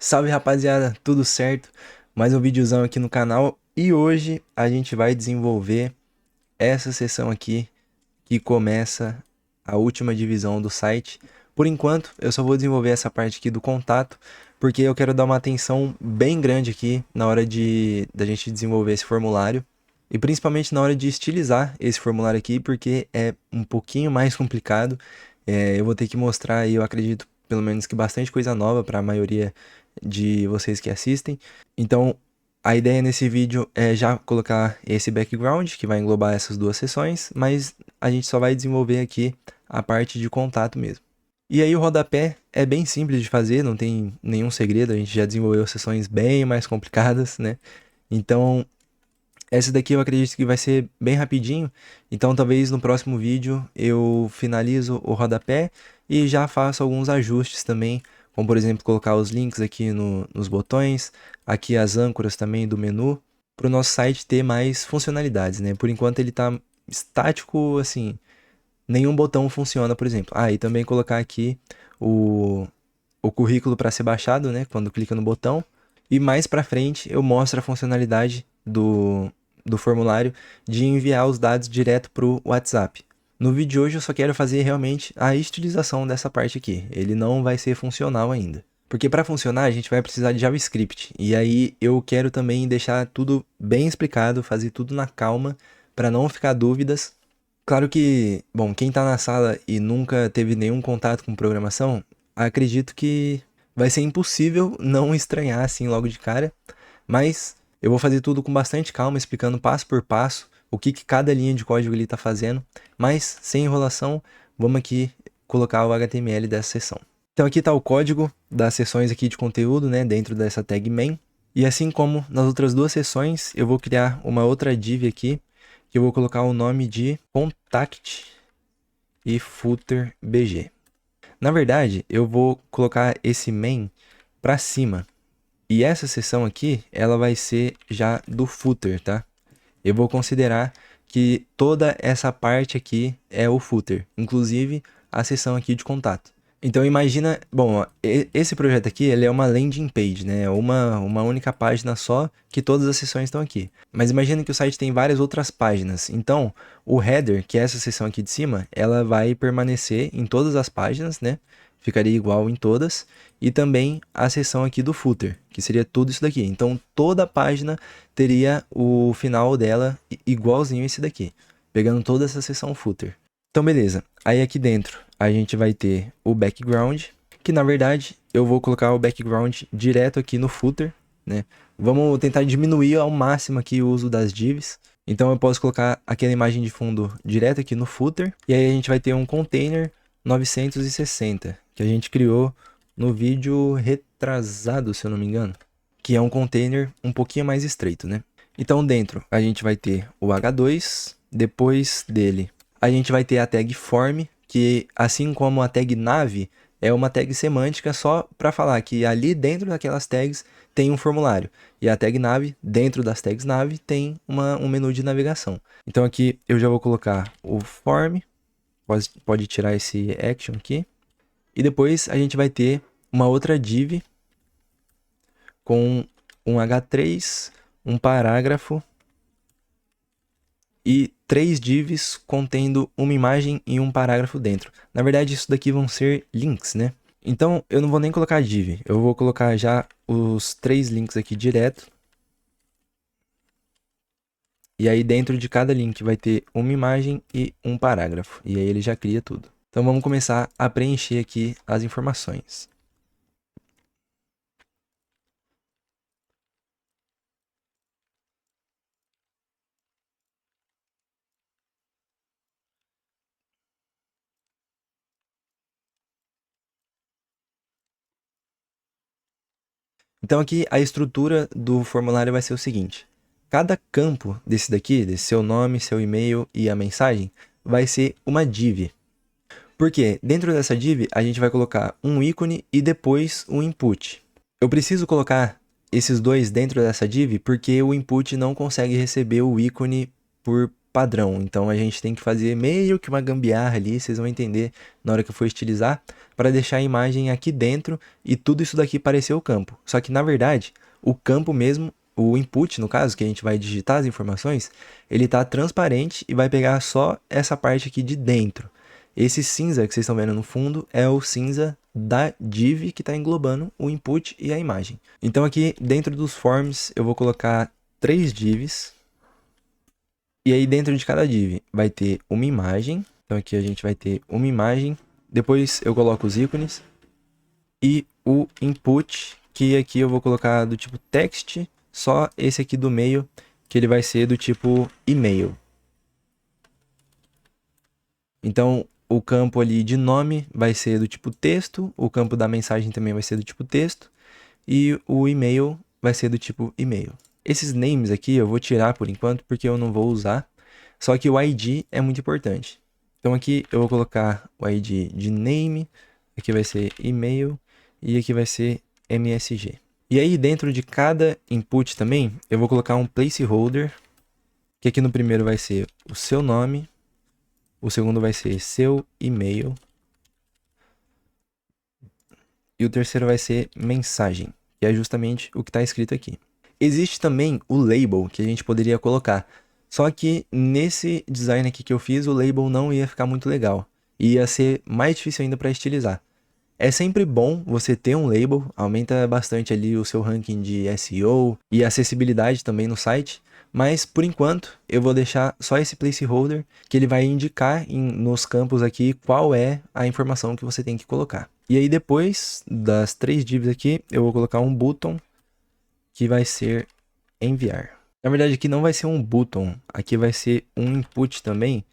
Salve rapaziada, tudo certo? Mais um videozão aqui no canal e hoje a gente vai desenvolver essa seção aqui que começa a última divisão do site. Por enquanto, eu só vou desenvolver essa parte aqui do contato, porque eu quero dar uma atenção bem grande aqui na hora da gente desenvolver esse formulário e principalmente na hora de estilizar esse formulário aqui, porque é um pouquinho mais complicado. Eu vou ter que mostrar aí, eu acredito, pelo menos que bastante coisa nova para a maioria de vocês que assistem. Então, a ideia nesse vídeo é já colocar esse background, que vai englobar essas duas seções, mas a gente só vai desenvolver aqui a parte de contato mesmo. E aí o rodapé é bem simples de fazer, não tem nenhum segredo, a gente já desenvolveu seções bem mais complicadas, né? Então, essa daqui eu acredito que vai ser bem rapidinho, então talvez no próximo vídeo eu finalizo o rodapé e já faço alguns ajustes também, como por exemplo colocar os links aqui nos botões, aqui as âncoras também do menu, para o nosso site ter mais funcionalidades, né? Por enquanto ele está estático, assim, nenhum botão funciona, por exemplo. E também colocar aqui o, o currículo para ser baixado, né? Quando clica no botão. E mais para frente eu mostro a funcionalidade do formulário de enviar os dados direto para o WhatsApp. No vídeo de hoje eu só quero fazer realmente a estilização dessa parte aqui. Ele não vai ser funcional ainda. Porque para funcionar a gente vai precisar de JavaScript. E aí eu quero também deixar tudo bem explicado, fazer tudo na calma, para não ficar dúvidas. Claro que, bom, quem está na sala e nunca teve nenhum contato com programação, acredito que vai ser impossível não estranhar assim logo de cara, mas eu vou fazer tudo com bastante calma, explicando passo por passo o que cada linha de código ele está fazendo, mas sem enrolação, vamos aqui colocar o HTML dessa seção. Então aqui está o código das seções aqui de conteúdo, né, dentro dessa tag main, e assim como nas outras duas seções, eu vou criar uma outra div aqui, que eu vou colocar o nome de contact e footer bg. Na verdade, eu vou colocar esse main para cima. E essa seção aqui, ela vai ser já do footer, tá? Eu vou considerar que toda essa parte aqui é o footer, inclusive a seção aqui de contato. Então imagina, bom, esse projeto aqui, ele é uma landing page, né? Uma única página só que todas as seções estão aqui. Mas imagina que o site tem várias outras páginas. Então, o header, que é essa seção aqui de cima, ela vai permanecer em todas as páginas, né? Ficaria igual em todas. E também a seção aqui do footer, que seria tudo isso daqui. Então, toda a página teria o final dela igualzinho esse daqui, pegando toda essa seção footer. Então, beleza. Aí aqui dentro a gente vai ter o background, que na verdade eu vou colocar o background direto aqui no footer, né? Vamos tentar diminuir ao máximo aqui o uso das divs. Então eu posso colocar aquela imagem de fundo direto aqui no footer. E aí a gente vai ter um container 960, que a gente criou no vídeo retrasado, se eu não me engano. Que é um container um pouquinho mais estreito, né? Então dentro a gente vai ter o H2, depois dele a gente vai ter a tag form, que assim como a tag nav, é uma tag semântica só para falar que ali dentro daquelas tags tem um formulário. E a tag nav, dentro das tags nav, tem um menu de navegação. Então aqui eu já vou colocar o form, pode tirar esse action aqui. E depois a gente vai ter uma outra div com um H3, um parágrafo e 3 divs contendo uma imagem e um parágrafo dentro. Na verdade, isso daqui vão ser links, né? Então, eu não vou nem colocar div, eu vou colocar já os 3 links aqui direto. E aí dentro de cada link vai ter uma imagem e um parágrafo. E aí ele já cria tudo. Então vamos começar a preencher aqui as informações. Então aqui a estrutura do formulário vai ser o seguinte. Cada campo desse daqui, desse seu nome, seu e-mail e a mensagem, vai ser uma div. Porque dentro dessa div a gente vai colocar um ícone e depois um input. Eu preciso colocar esses dois dentro dessa div porque o input não consegue receber o ícone por padrão. Então a gente tem que fazer meio que uma gambiarra ali, vocês vão entender na hora que eu for estilizar, para deixar a imagem aqui dentro e tudo isso daqui parecer o campo. Só que na verdade, o campo mesmo, o input no caso, que a gente vai digitar as informações, ele tá transparente e vai pegar só essa parte aqui de dentro. Esse cinza que vocês estão vendo no fundo é o cinza da div que está englobando o input e a imagem. Então aqui dentro dos forms eu vou colocar 3 divs. E aí dentro de cada div vai ter uma imagem. Então aqui a gente vai ter uma imagem. Depois eu coloco os ícones. E o input, que aqui eu vou colocar do tipo text. Só esse aqui do meio, que ele vai ser do tipo e-mail. Então o campo ali de nome vai ser do tipo texto. O campo da mensagem também vai ser do tipo texto. E o e-mail vai ser do tipo e-mail. Esses names aqui eu vou tirar por enquanto, porque eu não vou usar. Só que o ID é muito importante. Então aqui eu vou colocar o ID de name. Aqui vai ser e-mail. E aqui vai ser MSG. E aí dentro de cada input também, eu vou colocar um placeholder. Que aqui no primeiro vai ser o seu nome. O segundo vai ser seu e-mail. E o terceiro vai ser mensagem, que é justamente o que está escrito aqui. Existe também o label que a gente poderia colocar. Só que nesse design aqui que eu fiz, o label não ia ficar muito legal. Ia ser mais difícil ainda para estilizar. É sempre bom você ter um label, aumenta bastante ali o seu ranking de SEO e acessibilidade também no site. Mas por enquanto eu vou deixar só esse placeholder, que ele vai indicar nos campos aqui qual é a informação que você tem que colocar. E aí depois das 3 divs aqui, eu vou colocar um button que vai ser enviar. Na verdade aqui não vai ser um button, aqui vai ser um input também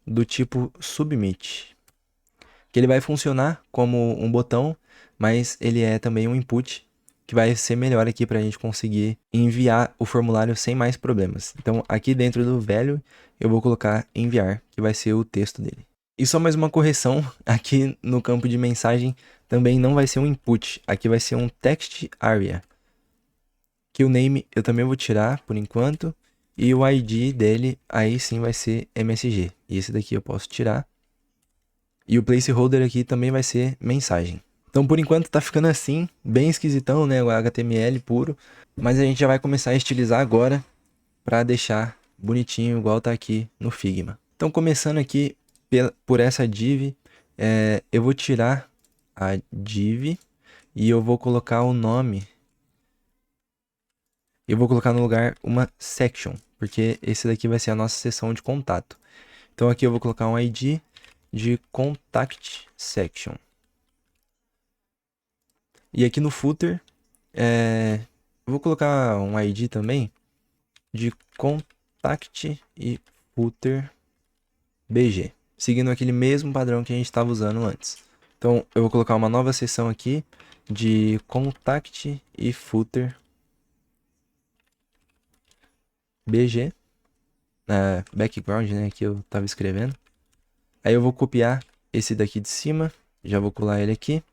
do tipo submit. Que ele vai funcionar como um botão, mas ele é também um input que vai ser melhor aqui para a gente conseguir enviar o formulário sem mais problemas. Então aqui dentro do value eu vou colocar enviar, que vai ser o texto dele. E só mais uma correção, aqui no campo de mensagem também não vai ser um input, aqui vai ser um text area. Que o name eu também vou tirar por enquanto, e o ID dele aí sim vai ser MSG. E esse daqui eu posso tirar. E o placeholder aqui também vai ser mensagem. Então por enquanto tá ficando assim, bem esquisitão, né, o HTML puro. Mas a gente já vai começar a estilizar agora para deixar bonitinho igual tá aqui no Figma. Então começando aqui por essa div, eu vou tirar a div e eu vou colocar o nome. Eu vou colocar no lugar uma section, porque esse daqui vai ser a nossa seção de contato. Então aqui eu vou colocar um ID de contact section. E aqui no footer, eu vou colocar um ID também de contact e footer BG, seguindo aquele mesmo padrão que a gente estava usando antes. Então eu vou colocar uma nova seção aqui de contact e footer BG, background, né, que eu estava escrevendo. Aí eu vou copiar esse daqui de cima, já vou colar ele aqui.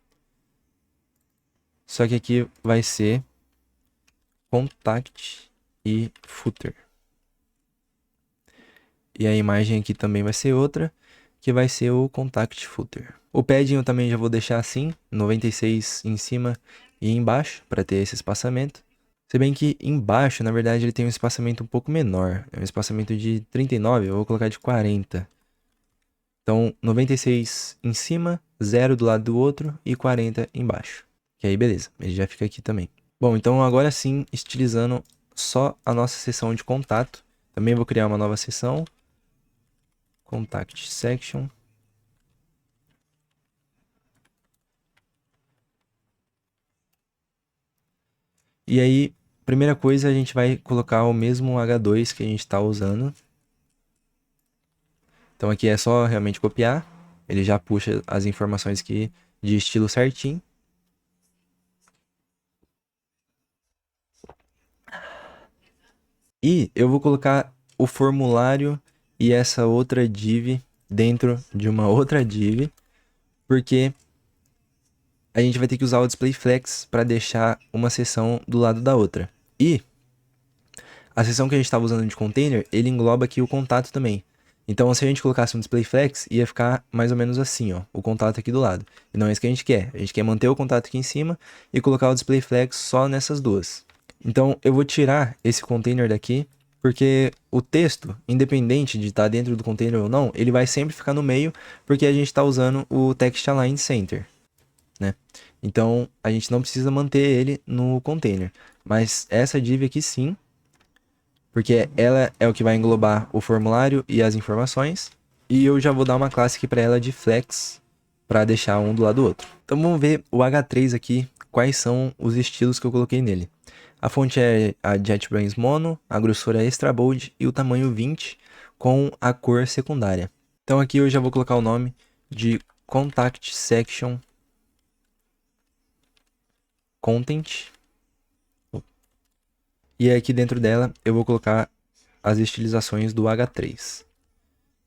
Só que aqui vai ser contact e footer. E a imagem aqui também vai ser outra, que vai ser o contact footer. O padding eu também já vou deixar assim, 96 em cima e embaixo, para ter esse espaçamento. Se bem que embaixo, na verdade, ele tem um espaçamento um pouco menor. É um espaçamento de 39, eu vou colocar de 40. Então, 96 em cima, 0 do lado do outro e 40 embaixo. Que aí, beleza, ele já fica aqui também. Bom, então agora sim, estilizando só a nossa seção de contato. Também vou criar uma nova seção. Contact section. E aí, primeira coisa, a gente vai colocar o mesmo H2 que a gente está usando. Então aqui é só realmente copiar. Ele já puxa as informações aqui de estilo certinho. E eu vou colocar o formulário e essa outra div dentro de uma outra div, porque a gente vai ter que usar o display flex para deixar uma seção do lado da outra. E a seção que a gente estava usando de container, ele engloba aqui o contato também. Então, se a gente colocasse um display flex, ia ficar mais ou menos assim, ó, o contato aqui do lado. E não é isso que a gente quer. A gente quer manter o contato aqui em cima e colocar o display flex só nessas duas. Então, eu vou tirar esse container daqui, porque o texto, independente de estar dentro do container ou não, ele vai sempre ficar no meio, porque a gente está usando o Text Align Center, né? Então, a gente não precisa manter ele no container. Mas essa div aqui sim, porque ela é o que vai englobar o formulário e as informações. E eu já vou dar uma classe aqui para ela de flex, para deixar um do lado do outro. Então vamos ver o H3 aqui, quais são os estilos que eu coloquei nele. A fonte é a JetBrains Mono, a grossura é Extra Bold e o tamanho 20 com a cor secundária. Então aqui eu já vou colocar o nome de Contact Section Content. E aqui dentro dela eu vou colocar as estilizações do H3.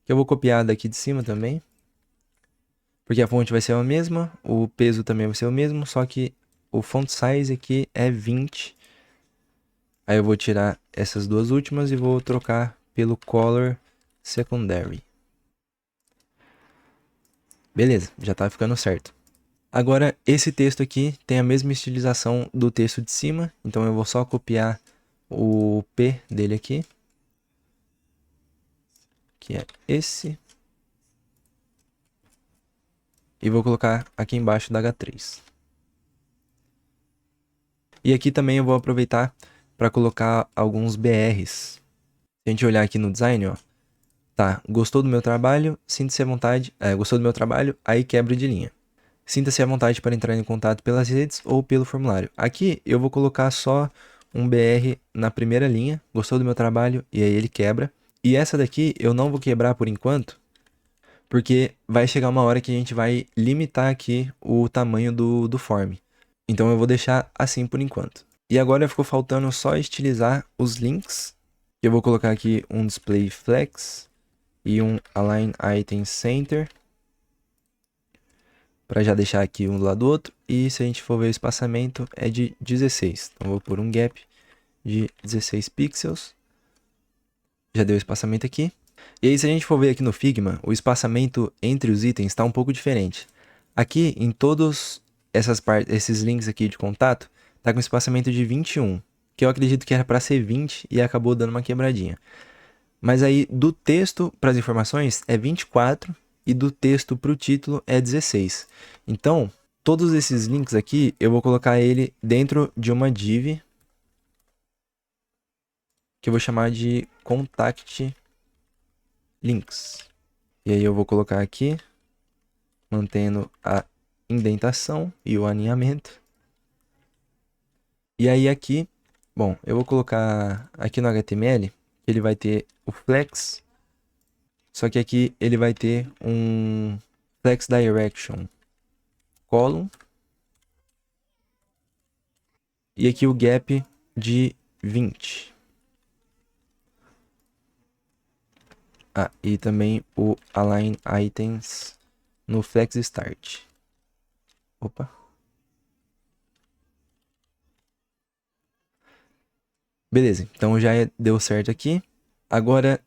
Que eu vou copiar daqui de cima também. Porque a fonte vai ser a mesma, o peso também vai ser o mesmo, só que o font size aqui é 20. Aí eu vou tirar essas duas últimas e vou trocar pelo color secondary. Beleza, já tá ficando certo. Agora, esse texto aqui tem a mesma estilização do texto de cima, então eu vou só copiar o P dele aqui, que é esse, e vou colocar aqui embaixo da H3. E aqui também eu vou aproveitar para colocar alguns BRs. Se a gente olhar aqui no design, ó, tá, gostou do meu trabalho, sinta-se à vontade, gostou do meu trabalho, aí quebra de linha. Sinta-se à vontade para entrar em contato pelas redes ou pelo formulário. Aqui eu vou colocar só um BR na primeira linha, gostou do meu trabalho, e aí ele quebra. E essa daqui eu não vou quebrar por enquanto, porque vai chegar uma hora que a gente vai limitar aqui o tamanho do form. Então eu vou deixar assim por enquanto. E agora ficou faltando só estilizar os links. Eu vou colocar aqui um display flex e um align item center, para já deixar aqui um do lado do outro. E se a gente for ver o espaçamento é de 16. Então eu vou pôr um gap de 16 pixels. Já deu o espaçamento aqui. E aí se a gente for ver aqui no Figma, o espaçamento entre os itens está um pouco diferente. Aqui em todos esses links aqui de contato, tá com espaçamento de 21, que eu acredito que era para ser 20 e acabou dando uma quebradinha. Mas aí do texto para as informações é 24 e do texto para o título é 16. Então, todos esses links aqui eu vou colocar ele dentro de uma div que eu vou chamar de contact links. E aí eu vou colocar aqui, mantendo a indentação e o alinhamento. E aí aqui, bom, eu vou colocar aqui no HTML, ele vai ter o flex, só que aqui ele vai ter um flex direction column e aqui o gap de 20. Ah, e também o align items no flex start. Opa. Beleza, então já deu certo aqui. Agora,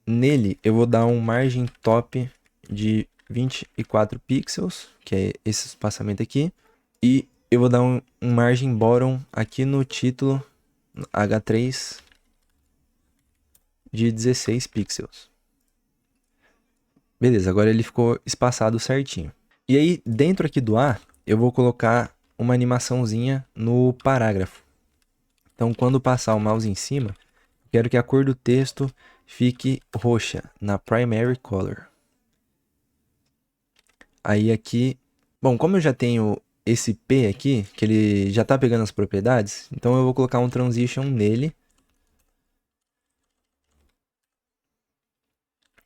nele, eu vou dar um margem top de 24 pixels, que é esse espaçamento aqui. E eu vou dar um margem bottom aqui no título H3 de 16 pixels. Beleza, agora ele ficou espaçado certinho. E aí, dentro aqui do A, eu vou colocar uma animaçãozinha no parágrafo. Então, quando passar o mouse em cima, quero que a cor do texto fique roxa, na primary color. Aí aqui, bom, como eu já tenho esse P aqui, que ele já está pegando as propriedades, então eu vou colocar um transition nele.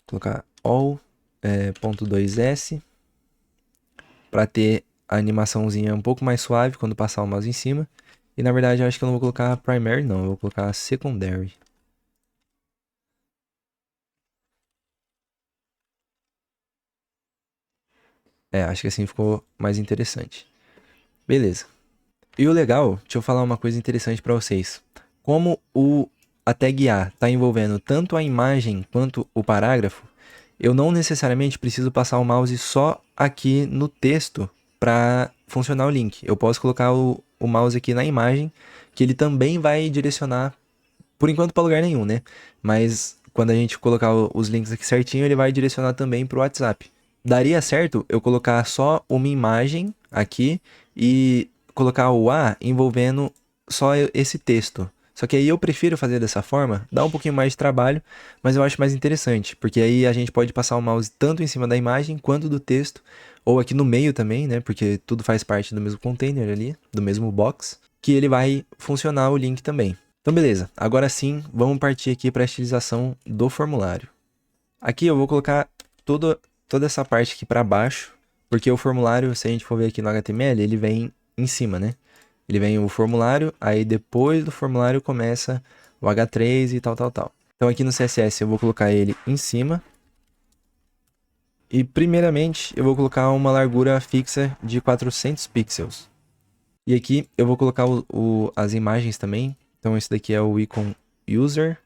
Colocar all.2s para ter a animaçãozinha um pouco mais suave quando passar o mouse em cima. E na verdade eu acho que eu não vou colocar primary não, eu vou colocar secondary. Acho que assim ficou mais interessante. Beleza. E o legal, deixa eu falar uma coisa interessante para vocês. Como o a tag A está envolvendo tanto a imagem quanto o parágrafo, eu não necessariamente preciso passar o mouse só aqui no texto para funcionar o link. Eu posso colocar o mouse aqui na imagem, que ele também vai direcionar, por enquanto, para lugar nenhum, né? Mas quando a gente colocar os links aqui certinho, ele vai direcionar também para o WhatsApp. Daria certo eu colocar só uma imagem aqui e colocar o A envolvendo só esse texto. Só que aí eu prefiro fazer dessa forma, dá um pouquinho mais de trabalho, mas eu acho mais interessante, porque aí a gente pode passar o mouse tanto em cima da imagem quanto do texto, ou aqui no meio também, né? Porque tudo faz parte do mesmo container ali, do mesmo box, que ele vai funcionar o link também. Então beleza, agora sim, vamos partir aqui para a estilização do formulário. Aqui eu vou colocar toda essa parte aqui para baixo, porque o formulário, se a gente for ver aqui no HTML, ele vem em cima, né? Ele vem o formulário, aí depois do formulário começa o H3 e tal. Então aqui no CSS eu vou colocar ele em cima. E primeiramente eu vou colocar uma largura fixa de 400 pixels. E aqui eu vou colocar as imagens também. Então esse daqui é o icon user.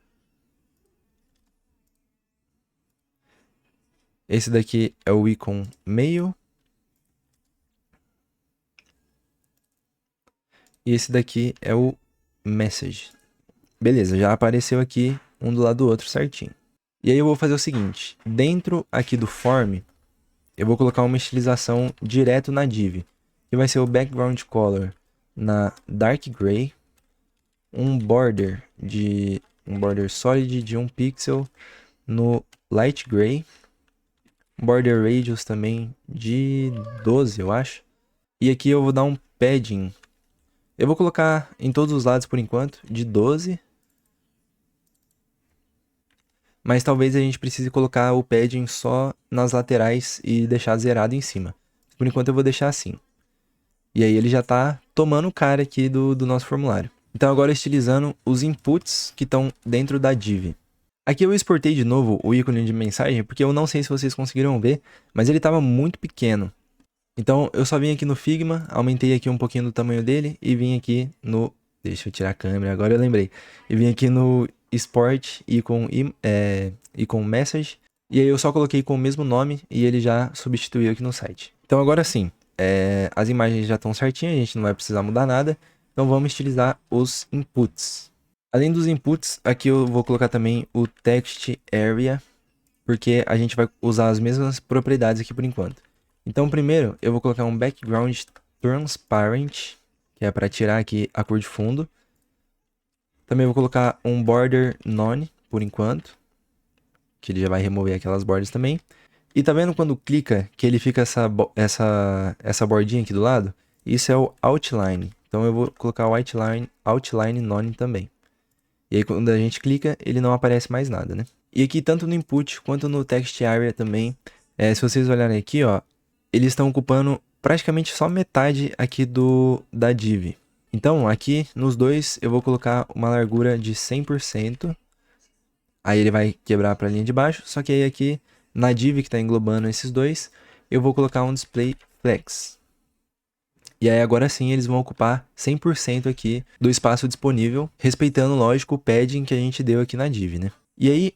Esse daqui é o icon mail. E esse daqui é o message. Beleza, já apareceu aqui um do lado do outro certinho. E aí eu vou fazer o seguinte, dentro aqui do form, eu vou colocar uma estilização direto na div, que vai ser o background color na dark gray, um border solid de 1 pixel no light gray, border radius também de 12, eu acho. E aqui eu vou dar um padding. Eu vou colocar em todos os lados por enquanto, de 12. Mas talvez a gente precise colocar o padding só nas laterais e deixar zerado em cima. Por enquanto eu vou deixar assim. E aí ele já está tomando cara aqui do nosso formulário. Então agora estilizando os inputs que estão dentro da div. Aqui eu exportei de novo o ícone de mensagem, porque eu não sei se vocês conseguiram ver, mas ele estava muito pequeno. Então eu só vim aqui no Figma, aumentei aqui um pouquinho do tamanho dele e vim aqui no... Deixa eu tirar a câmera, agora eu lembrei. E vim aqui no Export icon Message. E aí eu só coloquei com o mesmo nome e ele já substituiu aqui no site. Então agora sim, as imagens já estão certinhas, a gente não vai precisar mudar nada. Então vamos estilizar os inputs. Além dos inputs, aqui eu vou colocar também o text area, porque a gente vai usar as mesmas propriedades aqui por enquanto. Então primeiro eu vou colocar um background transparent, que é para tirar aqui a cor de fundo. Também vou colocar um border none por enquanto, que ele já vai remover aquelas borders também. E tá vendo quando clica que ele fica essa bordinha aqui do lado? Isso é o outline. Então eu vou colocar o outline none também. E aí quando a gente clica, ele não aparece mais nada, né? E aqui tanto no input quanto no text area também, se vocês olharem aqui, ó, eles estão ocupando praticamente só metade aqui da div. Então aqui nos dois eu vou colocar uma largura de 100%. Aí ele vai quebrar para a linha de baixo, só que aí aqui na div que está englobando esses dois, eu vou colocar um display flex. E aí agora sim eles vão ocupar 100% aqui do espaço disponível, respeitando, lógico, o padding que a gente deu aqui na div, né? E aí,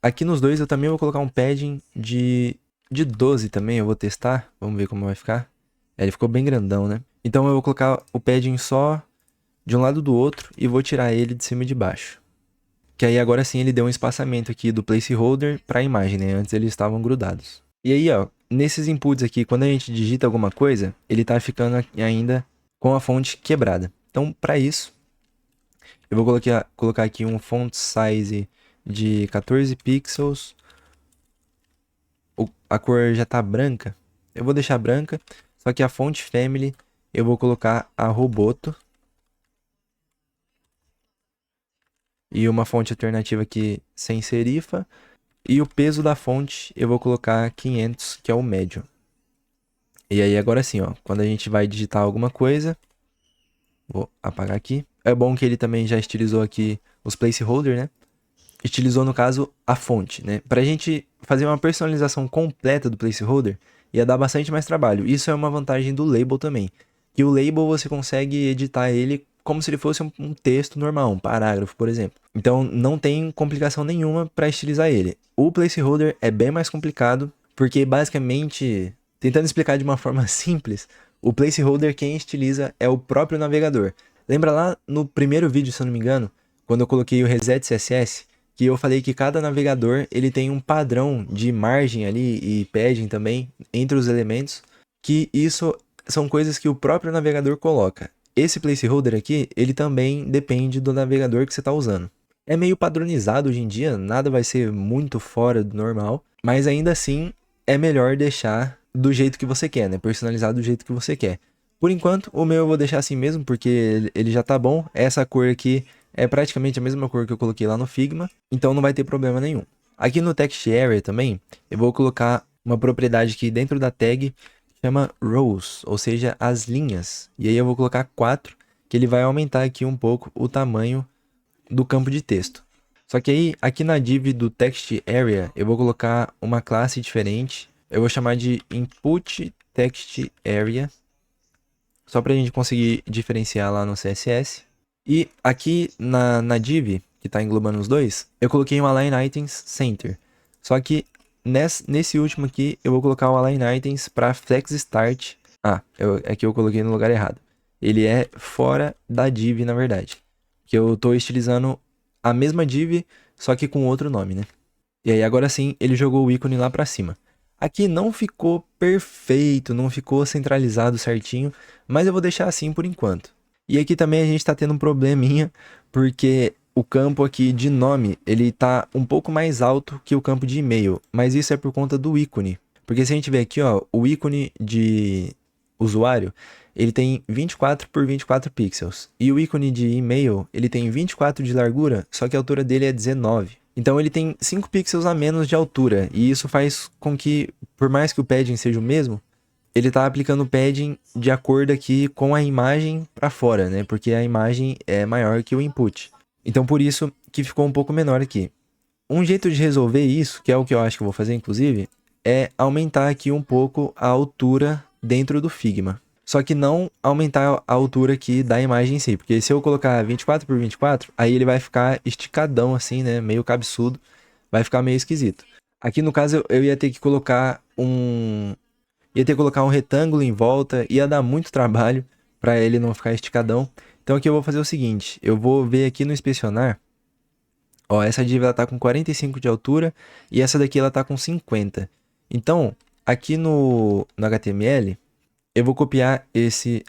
aqui nos dois eu também vou colocar um padding de 12 também, eu vou testar, vamos ver como vai ficar. Ele ficou bem grandão, né? Então eu vou colocar o padding só de um lado do outro e vou tirar ele de cima e de baixo. Que aí agora sim ele deu um espaçamento aqui do placeholder para a imagem, né? Antes eles estavam grudados. E aí, ó, nesses inputs aqui, quando a gente digita alguma coisa, ele tá ficando ainda com a fonte quebrada. Então, para isso, eu vou colocar aqui um font size de 14 pixels. A cor já tá branca. Eu vou deixar branca, só que a font family eu vou colocar a Roboto. E uma fonte alternativa aqui sem serifa. E o peso da fonte eu vou colocar 500, que é o médio. E aí agora sim, ó, quando a gente vai digitar alguma coisa, vou apagar aqui. É bom que ele também já estilizou aqui os placeholder, né? Estilizou, no caso, a fonte, né? Pra gente fazer uma personalização completa do placeholder, ia dar bastante mais trabalho. Isso é uma vantagem do label também. Que o label você consegue editar ele como se ele fosse um texto normal, um parágrafo, por exemplo. Então não tem complicação nenhuma para estilizar ele. O placeholder é bem mais complicado, porque basicamente, tentando explicar de uma forma simples, o placeholder quem estiliza é o próprio navegador. Lembra lá no primeiro vídeo, se eu não me engano, quando eu coloquei o Reset CSS, que eu falei que cada navegador ele tem um padrão de margem ali e padding também entre os elementos, que isso são coisas que o próprio navegador coloca. Esse placeholder aqui, ele também depende do navegador que você está usando. É meio padronizado hoje em dia, nada vai ser muito fora do normal, mas ainda assim é melhor deixar do jeito que você quer, né? Personalizar do jeito que você quer. Por enquanto, o meu eu vou deixar assim mesmo, porque ele já tá bom. Essa cor aqui é praticamente a mesma cor que eu coloquei lá no Figma, então não vai ter problema nenhum. Aqui no Text Area também, eu vou colocar uma propriedade aqui dentro da tag, chama rows, ou seja, as linhas. E aí eu vou colocar 4, que ele vai aumentar aqui um pouco o tamanho do campo de texto. Só que aí, aqui na div do Text Area, eu vou colocar uma classe diferente. Eu vou chamar de Input Text Area, só para a gente conseguir diferenciar lá no CSS. E aqui na div, que está englobando os dois, eu coloquei um Align Items Center. Só que nesse último aqui, eu vou colocar o Align Items para Flex Start. Aqui eu coloquei no lugar errado. Ele é fora da div, na verdade. Que eu estou estilizando a mesma div, só que com outro nome, né? E aí agora sim, ele jogou o ícone lá para cima. Aqui não ficou perfeito, não ficou centralizado certinho, mas eu vou deixar assim por enquanto. E aqui também a gente está tendo um probleminha, porque o campo aqui de nome, ele tá um pouco mais alto que o campo de e-mail, mas isso é por conta do ícone. Porque se a gente ver aqui, ó, o ícone de usuário, ele tem 24 por 24 pixels. E o ícone de e-mail, ele tem 24 de largura, só que a altura dele é 19. Então ele tem 5 pixels a menos de altura, e isso faz com que, por mais que o padding seja o mesmo, ele está aplicando o padding de acordo aqui com a imagem para fora, né? Porque a imagem é maior que o input. Então por isso que ficou um pouco menor aqui. Um jeito de resolver isso, que é o que eu acho que eu vou fazer inclusive, é aumentar aqui um pouco a altura dentro do Figma. Só que não aumentar a altura aqui da imagem em si, porque se eu colocar 24 por 24, aí ele vai ficar esticadão assim, né, meio cabeçudo, vai ficar meio esquisito. Aqui no caso eu ia ter que colocar um retângulo em volta, ia dar muito trabalho para ele não ficar esticadão. Então aqui eu vou fazer o seguinte, eu vou ver aqui no inspecionar, ó, essa div ela tá com 45 de altura e essa daqui ela tá com 50. Então, aqui no HTML, eu vou copiar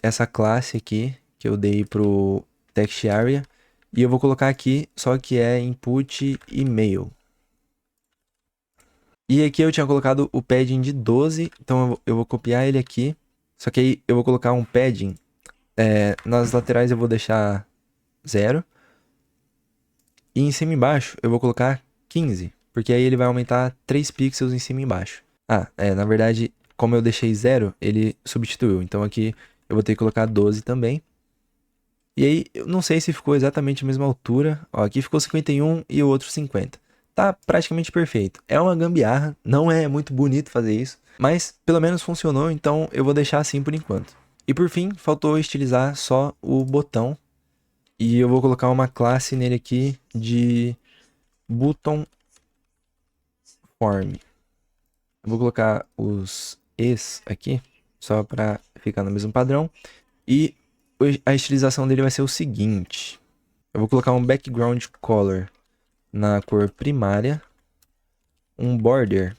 essa classe aqui que eu dei pro text area e eu vou colocar aqui, só que é input email. E aqui eu tinha colocado o padding de 12, então eu vou copiar ele aqui. Só que aí eu vou colocar um padding, nas laterais eu vou deixar 0. E em cima e embaixo eu vou colocar 15, porque aí ele vai aumentar 3 pixels em cima e embaixo. Na verdade, como eu deixei 0, ele substituiu. Então aqui eu vou ter que colocar 12 também. E aí, eu não sei se ficou exatamente a mesma altura. Ó, aqui ficou 51 e o outro 50. Tá praticamente perfeito. É uma gambiarra, não é muito bonito fazer isso, mas pelo menos funcionou, então eu vou deixar assim por enquanto. E por fim, faltou estilizar só o botão. E eu vou colocar uma classe nele aqui de button form. Eu vou colocar os es aqui, só para ficar no mesmo padrão. E a estilização dele vai ser o seguinte. Eu vou colocar um background color na cor primária. Um border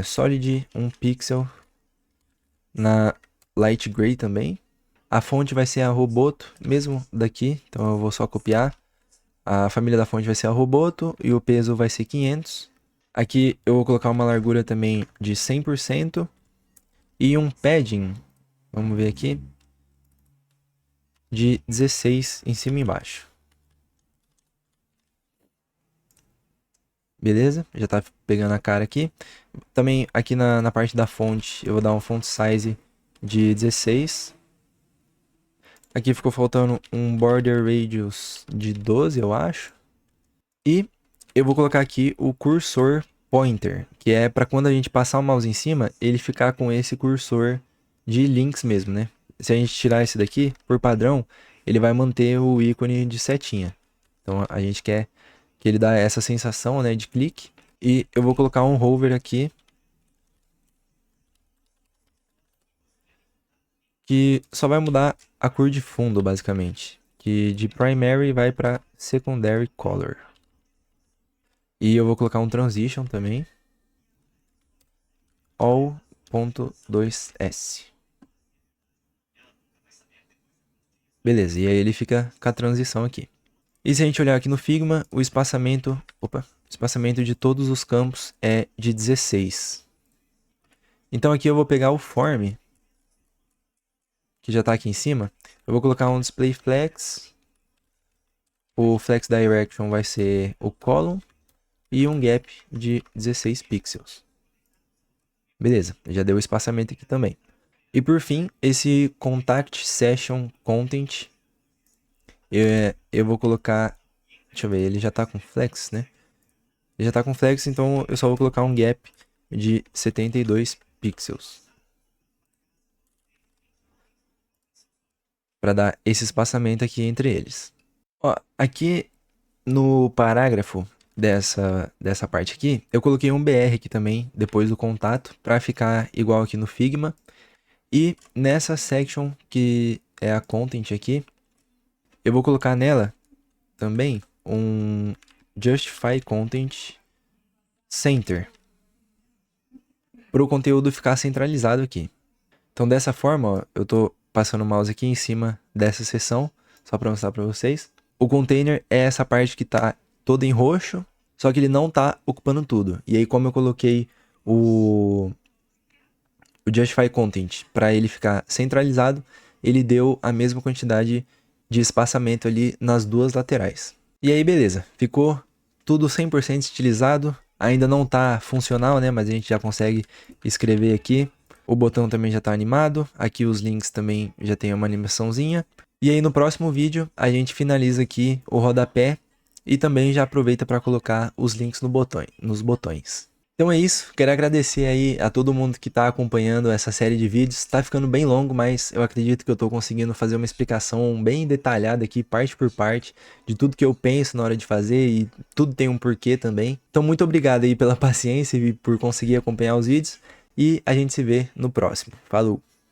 solid 1 pixel na light gray também. A fonte vai ser a Roboto, mesmo daqui, então eu vou só copiar. A família da fonte vai ser a Roboto e o peso vai ser 500. Aqui eu vou colocar uma largura também de 100% e um padding, vamos ver aqui, de 16 em cima e embaixo. Beleza? Já tá pegando a cara aqui. Também aqui na parte da fonte eu vou dar um font size de 16. Aqui ficou faltando um border radius de 12, eu acho. E eu vou colocar aqui o cursor pointer, que é para quando a gente passar o mouse em cima, ele ficar com esse cursor de links mesmo, né? se a gente tirar esse daqui, por padrão, ele vai manter o ícone de setinha. Então a gente quer que ele dá essa sensação, né, de clique. E eu vou colocar um hover aqui, que só vai mudar a cor de fundo, basicamente. Que de primary vai para secondary color. E eu vou colocar um transition também. All.2s. Beleza, e aí ele fica com a transição aqui. E se a gente olhar aqui no Figma, o espaçamento de todos os campos é de 16. Então aqui eu vou pegar o form, que já está aqui em cima. Eu vou colocar um display flex. O flex direction vai ser o column. E um gap de 16 pixels. Beleza, já deu o espaçamento aqui também. E por fim, esse contact session content, eu vou colocar, deixa eu ver, ele já está com flex, né? Ele já está com flex, então eu só vou colocar um gap de 72 pixels. Para dar esse espaçamento aqui entre eles. Ó, aqui no parágrafo dessa parte aqui, eu coloquei um BR aqui também, depois do contato, para ficar igual aqui no Figma. E nessa section, que é a content aqui, eu vou colocar nela também um justify content center, para o conteúdo ficar centralizado aqui. Então dessa forma, ó, eu tô passando o mouse aqui em cima dessa seção, só para mostrar para vocês. O container é essa parte que tá toda em roxo, só que ele não tá ocupando tudo. E aí como eu coloquei o Justify Content para ele ficar centralizado, ele deu a mesma quantidade de espaçamento ali nas duas laterais. E aí beleza, ficou tudo 100% estilizado, ainda não tá funcional, né, mas a gente já consegue escrever aqui. O botão também já tá animado, aqui os links também já tem uma animaçãozinha. E aí no próximo vídeo a gente finaliza aqui o rodapé e também já aproveita para colocar os links nos botões. Então é isso, quero agradecer aí a todo mundo que está acompanhando essa série de vídeos. Está ficando bem longo, mas eu acredito que eu estou conseguindo fazer uma explicação bem detalhada aqui, parte por parte, de tudo que eu penso na hora de fazer e tudo tem um porquê também. Então muito obrigado aí pela paciência e por conseguir acompanhar os vídeos e a gente se vê no próximo. Falou!